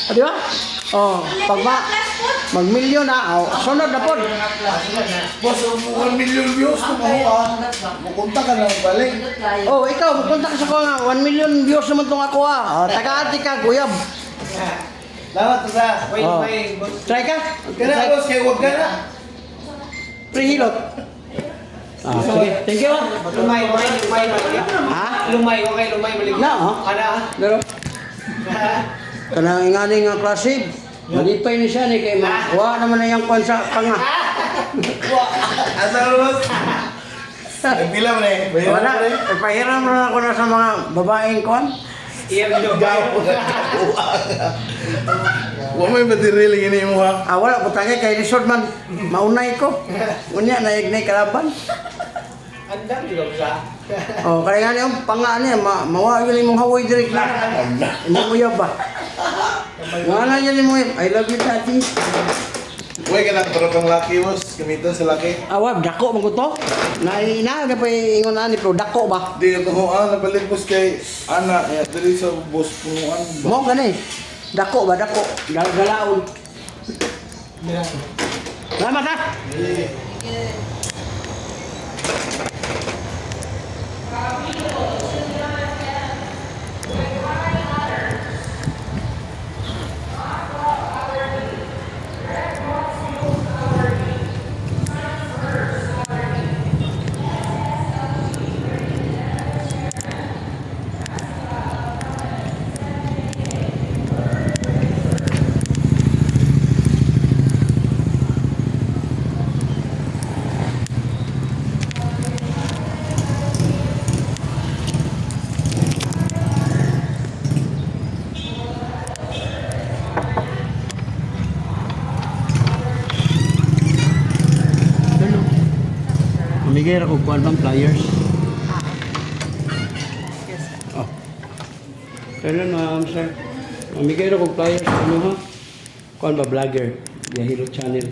Di ba? Oh, pag mag-milyon na, sunod na po. Boss, 1 million views kung ako Pupunta ka lang balik. Oh, ikaw, magpunta ka sa ko nga, 1 million views naman itong ako Taga-ati ka, guyab. Dapat to sa. Oh. Try ka? Kaya boss, kaya huwag ka na. Pre-hilot. Sige, thank you. Lumay. Ha? Lumay, okay, lumay, malig. Na, Kada. Pero, kanang ingani nga klasib. Malipay ni siya ni kay wa naman na yung kwan sa panga. Asa boss? Nagpila mo na eh. Wala, ipahiram na ako na sa mga babaeng kwan. Iya, video. Huwag may material ini mo ha. Wala, putangay kay Lisod man. Maunay ko. Unya, naignay kalaban. Andam juga bisa. Kaya nga niyo, panga niya, mawa yun yung hawoy direct na. Imong uyab ba? Wala yun yung uyab. I love you, Tati. Huwag ka na, pero kang laki boss. Gamitan sa laki. Wag, dako mo ko to. Nainaga pa yung ingon ani, pero dako ba? Di ka tuhuan, nabalik boss kay Ana. Dali sa boss punuan. Mo gani. Dako ba, dako. Galaon. Salamat ha. Mamigay ako kuan bang flyers. Oh. Kailan ma'am sir? Mamigay ako flyers ano ha? Kuan ba vlogger? Ya Hilot channel.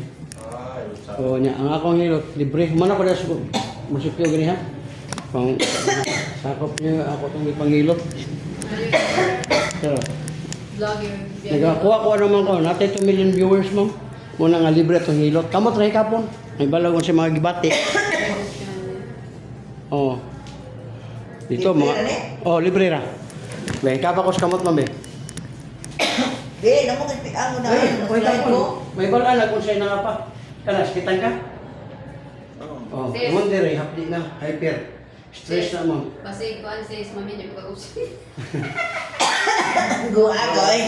Oh nya ang akong Hilot libre. Mana ko daw musipyo gani ha? Pang sakop niya ako tong ipangilot. Pero Vlogger. nagakuha ko naman ko, natin 2 million viewers mo. Muna nga libre itong hilot. Kamot rin kapon. May balagon si mga gibati. Oh. Dito mga... Oh, libre ra. May kapakos kamot mo, be. Di, naman ang mo na. May balaan na kung sa'yo na pa. Kanas, kitang ka? Oh, naman dire, hapdi na. Hyper. Stress na mo. Basi ko an says mami niyo pag-usap. Gua goy.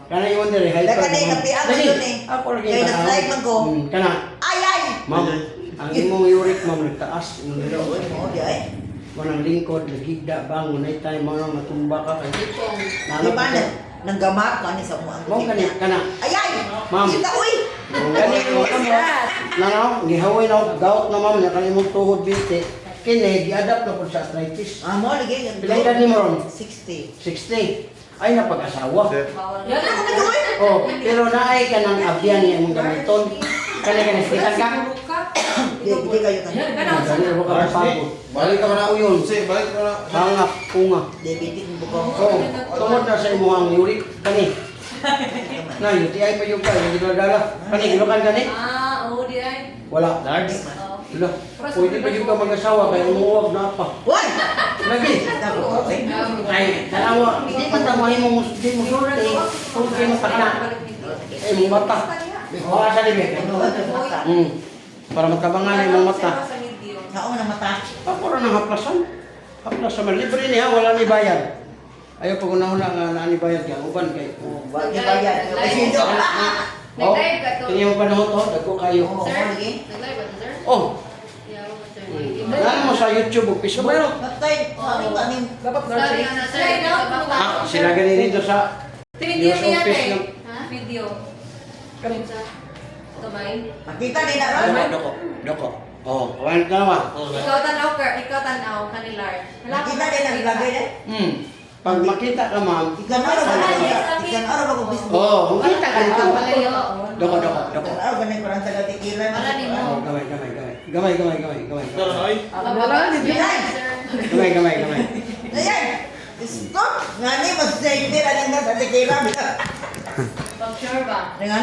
Kana yung dire, hyper. Kanay napian mo yun eh. Ako lagi Kaya na-slide man ko. Kana. Ay ay. Ma'am, ang imong uric ma'am nagtaas. Mo di ay. Manang lingkod, nagigda bang, unay tayo mga matumba ka. Ipong. Di ba na nanggamak ka ni sa mo ang Mo kani kana. Ay ay. Ma'am. Kita uy. Gani mo kamo. Nanaw, gihaway na gout na ma'am, kani mo tuhod bite. Kini gi-adapt na po sa arthritis. Mo lagi yan. Pilay ka ni mo ron? 60. 60. Ay napag-asawa. Yan Ako na uy. Oh, pero naay ka ng abyan niya mong gamiton. Kani stikan ka. Di kayo kan. Gani mo ka pagod. Balik ka na uyon. Sige, balik ka na. Hangap kunga. Diabetic mo ko. Oh, tungod na sa imong uric kani. Na, UTI pa yung ka, hindi dala. Kani gilokan kani? Oo, di ay. Wala. Large. Wala. Pwede pa yung ka mag-asawa kaya umuwag na pa. Uy. Lagi. Dako. Ay, dalawa. Hindi pa tamahin mo hindi mo sulti. Kung kayo mapakna. Eh, mong mata. Wala sa libe. Para matabangan yung mong mata. Nao na mata. Ako rin ang haplasan. Haplasan man. Libre niya, wala ni bayad. Ayaw pag una-una nga na ni bayad ka. Uban kay. Wag di bayad. Kasi do. Oh, tingin mo pa na to, dagko kayo. Sir, lagi. nag-live ba to, sir? Oh, Yeah, sir. wala mo sa YouTube o Facebook. Patay. Ano ba ni? Dapat sorry na sir. Sila ganun dito sa Video news niya office eh. ng... Ha? Video. Kami sa Kabay. Makita ni na. Doko. Oh, kawan ka naman. Ikaw tanaw kanilar. Makita din ang lagay din. Pag makita ka ma'am, Ikan araw ba? Ikan araw ba ko bisbo? oh, makita ka dito. Malayo. Doko. Ikan araw ba na kurang taga tikilan? Wala ni mo. Oh, gamay. Wala ni Bilay. Gamay. Ayan. Stop. Nga ni mas safety ra lang sa tikilan. Sure ba? Dengan